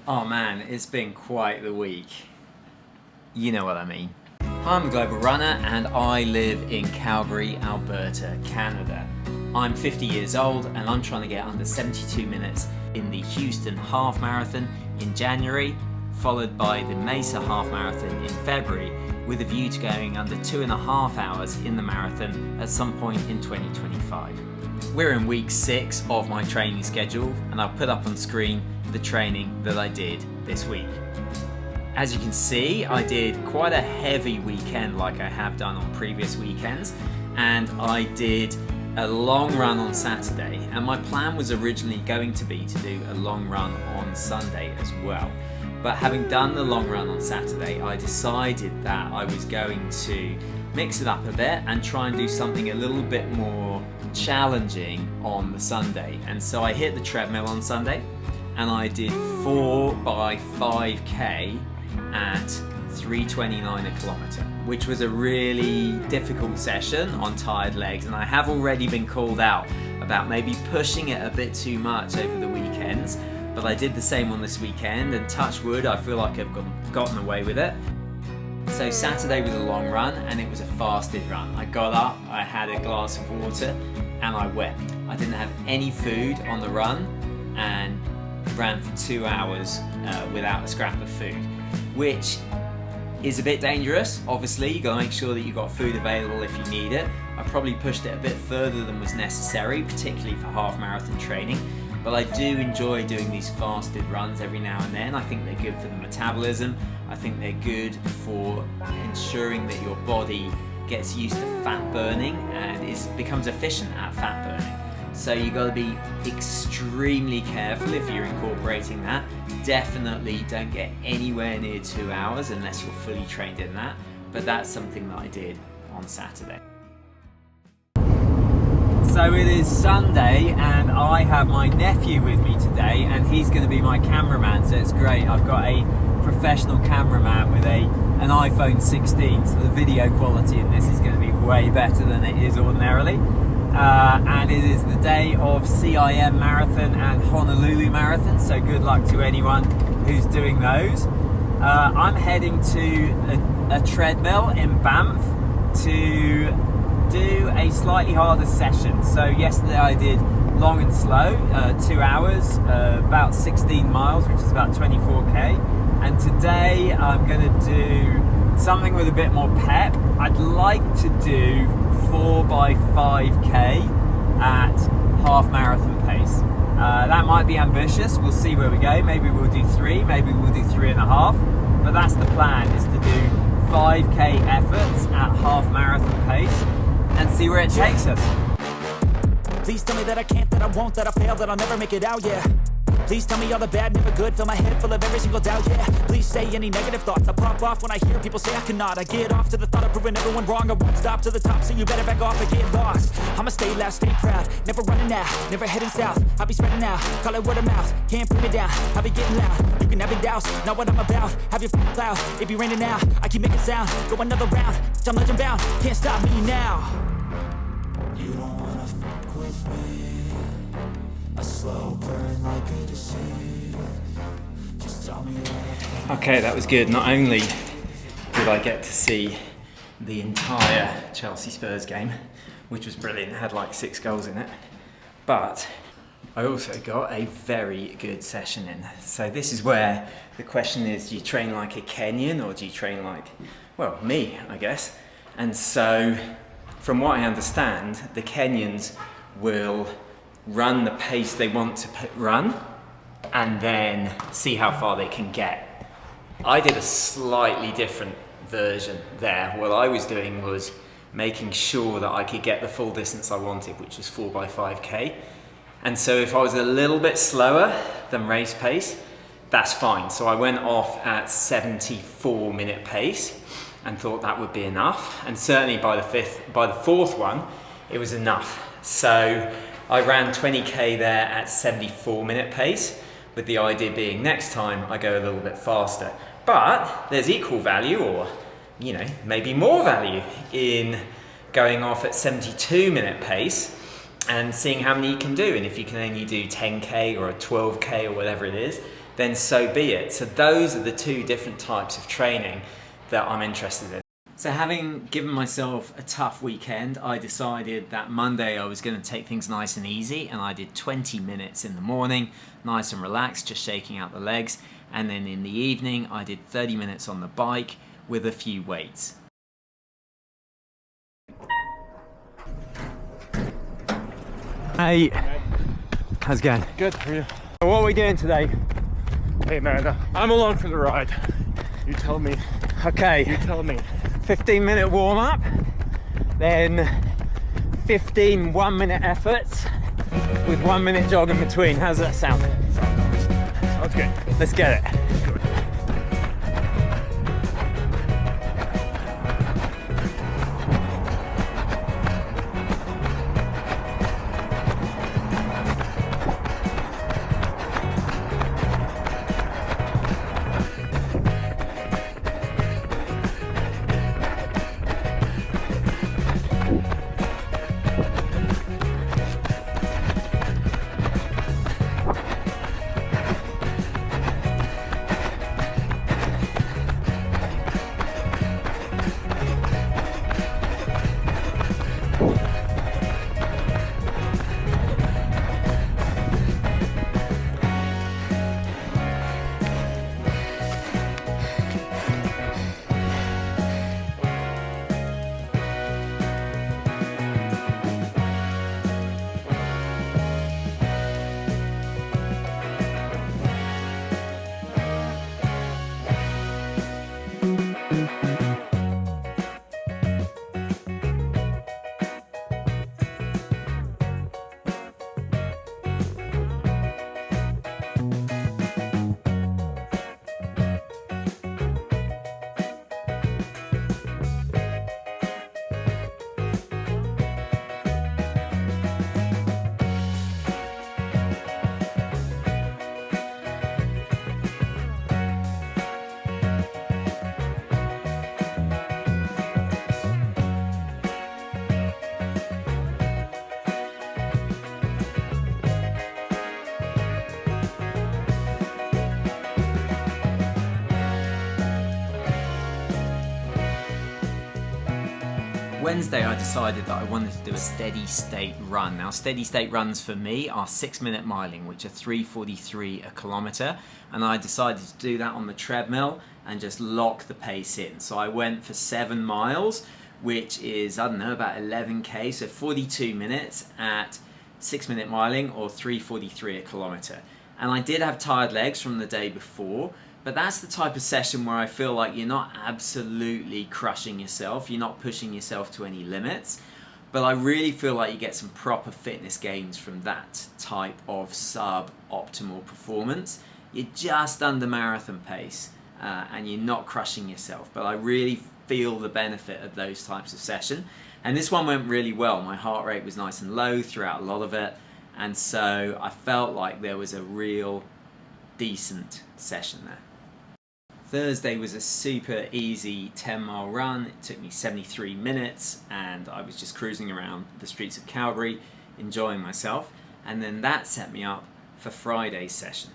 Oh man, it's been quite the week. You know what I mean. Hi, I'm a global runner and I live in Calgary, Alberta, Canada. I'm 50 years old and I'm trying to get under 72 minutes in the Houston Half Marathon in January, followed by the Mesa Half Marathon in February, with a view to going under 2.5 hours in the marathon at some point in 2025. We're in week 6 of my training schedule and I'll put up on screen the training that I did this week. As you can see, I did quite a heavy weekend like I have done on previous weekends, and I did a long run on Saturday, and my plan was originally going to be to do a long run on Sunday as well. But having done the long run on Saturday, I decided that I was going to mix it up a bit and try and do something a little bit more challenging on the Sunday. And so I hit the treadmill on Sunday and I did 4x5k at 3:29 a kilometre, which was a really difficult session on tired legs, and I have already been called out about maybe pushing it a bit too much over the weekends, but I did the same on this weekend, and touch wood, I feel like I've gotten away with it. So Saturday was a long run and it was a fasted run. I got up, I had a glass of water and I went. I didn't have any food on the run and ran for 2 hours without a scrap of food, which is a bit dangerous. Obviously, you gotta make sure that you've got food available if you need it. I probably pushed it a bit further than was necessary, particularly for half marathon training, but I do enjoy doing these fasted runs every now and then. I think they're good for the metabolism. I think they're good for ensuring that your body gets used to fat burning and becomes efficient at fat burning. So you got to be extremely careful if you're incorporating that. Definitely don't get anywhere near 2 hours unless you're fully trained in that. But that's something that I did on Saturday. So it is Sunday and I have my nephew with me today and he's going to be my cameraman, so it's great. I've got a professional cameraman with an iPhone 16, so the video quality in this is going to be way better than it is ordinarily. And it is the day of CIM Marathon and Honolulu Marathon, so good luck to anyone who's doing those. I'm heading to a treadmill in Banff to do a slightly harder session. So yesterday I did long and slow, 2 hours, about 16 miles, which is about 24k. And today I'm going to do something with a bit more pep. I'd like to do 4x5k at half marathon pace. That might be ambitious, we'll see where we go. Maybe we'll do 3, maybe we'll do 3.5, but that's the plan, is to do 5k efforts at half marathon pace and see where it takes us. Please tell me that I can't, that I won't, that I fail, that I'll never make it out, yeah. Please tell me all the bad, never good, fill my head full of every single doubt, yeah. Please say any negative thoughts, I pop off when I hear people say I cannot. I get off to the thought of proving everyone wrong, I won't stop to the top, so you better back off and get lost. I'ma stay loud, stay proud, never running out, never heading south. I'll be spreading out, call it word of mouth, can't put me down, I'll be getting loud. You can have it douse, not what I'm about, have your cloud, it be raining now, I keep making sound, go another round, I'm legend bound, can't stop me now. You don't wanna fuck with me, a slow burn like a disease. Okay, that was good. Not only did I get to see the entire Chelsea Spurs game, which was brilliant, it had like 6 goals in it, but I also got a very good session in. So this is where the question is, do you train like a Kenyan or do you train like, well, me, I guess? And so from what I understand, the Kenyans will run the pace they want to run and then see how far they can get. I did a slightly different version there. What I was doing was making sure that I could get the full distance I wanted, which was 4x5k. And so if I was a little bit slower than race pace, that's fine. So I went off at 74-minute pace and thought that would be enough. And certainly by the fourth one, it was enough. So I ran 20k there at 74-minute pace, with the idea being next time I go a little bit faster. But there's equal value, or maybe more value, in going off at 72-minute pace and seeing how many you can do. And if you can only do 10k or a 12k or whatever it is, then so be it. So those are the two different types of training that I'm interested in. So having given myself a tough weekend, I decided that Monday I was going to take things nice and easy, and I did 20 minutes in the morning, nice and relaxed, just shaking out the legs. And then in the evening, I did 30 minutes on the bike with a few weights. Hey, how's it going? Good for you. What are we doing today? Hey man, I'm along for the ride. You tell me. Okay. You tell me. 15-minute warm-up, then 15 one-minute efforts with 1 minute jog in between. How's that sound? Sounds good. Let's get it. Wednesday I decided that I wanted to do a steady state run. Now steady state runs for me are 6-minute miling, which are 3:43 a kilometre, and I decided to do that on the treadmill and just lock the pace in. So I went for 7 miles, which is, I don't know, about 11k, so 42 minutes at 6-minute miling or 3:43 a kilometre. And I did have tired legs from the day before, but that's the type of session where I feel like you're not absolutely crushing yourself, you're not pushing yourself to any limits, but I really feel like you get some proper fitness gains from that type of sub-optimal performance. You're just under marathon pace and you're not crushing yourself, but I really feel the benefit of those types of session. And this one went really well. My heart rate was nice and low throughout a lot of it, and so I felt like there was a real decent session there. Thursday was a super easy 10-mile run. It took me 73 minutes and I was just cruising around the streets of Calgary, enjoying myself. And then that set me up for Friday's session.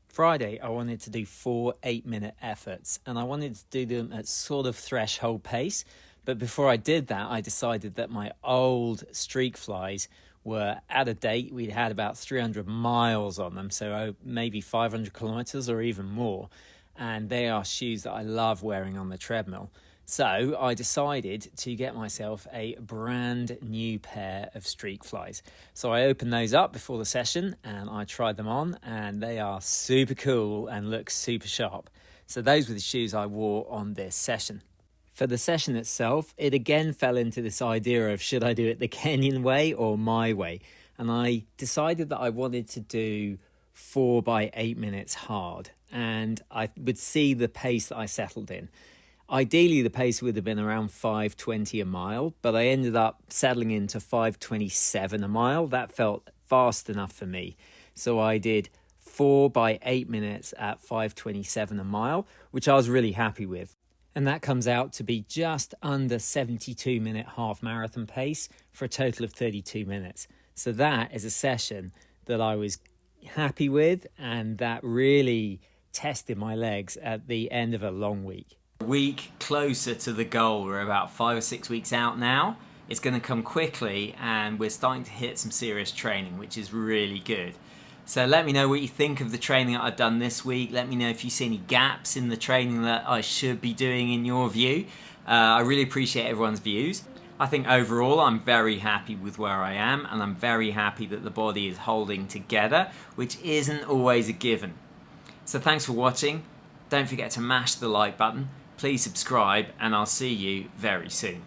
Friday, I wanted to do 4 8-minute efforts, and I wanted to do them at sort of threshold pace. But before I did that, I decided that my old Streak Flies were out of date. We'd had about 300 miles on them, so maybe 500 kilometers or even more. And they are shoes that I love wearing on the treadmill. So I decided to get myself a brand new pair of Streak Flies. So I opened those up before the session and I tried them on, and they are super cool and look super sharp. So those were the shoes I wore on this session. For the session itself, it again fell into this idea of should I do it the Kenyan way or my way? And I decided that I wanted to do 4 by 8 minutes hard, and I would see the pace that I settled in. Ideally, the pace would have been around 5:20 a mile, but I ended up settling into 5:27 a mile. That felt fast enough for me. So I did 4 by 8 minutes at 5:27 a mile, which I was really happy with. And that comes out to be just under 72-minute half marathon pace for a total of 32 minutes. So that is a session that I was happy with, and that really tested my legs at the end of a long week. A week closer to the goal. We're about 5 or 6 weeks out now. It's going to come quickly, and we're starting to hit some serious training, which is really good. So let me know what you think of the training that I've done this week. Let me know if you see any gaps in the training that I should be doing in your view. I really appreciate everyone's views. I think overall I'm very happy with where I am, and I'm very happy that the body is holding together, which isn't always a given. So thanks for watching. Don't forget to mash the like button. Please subscribe, and I'll see you very soon.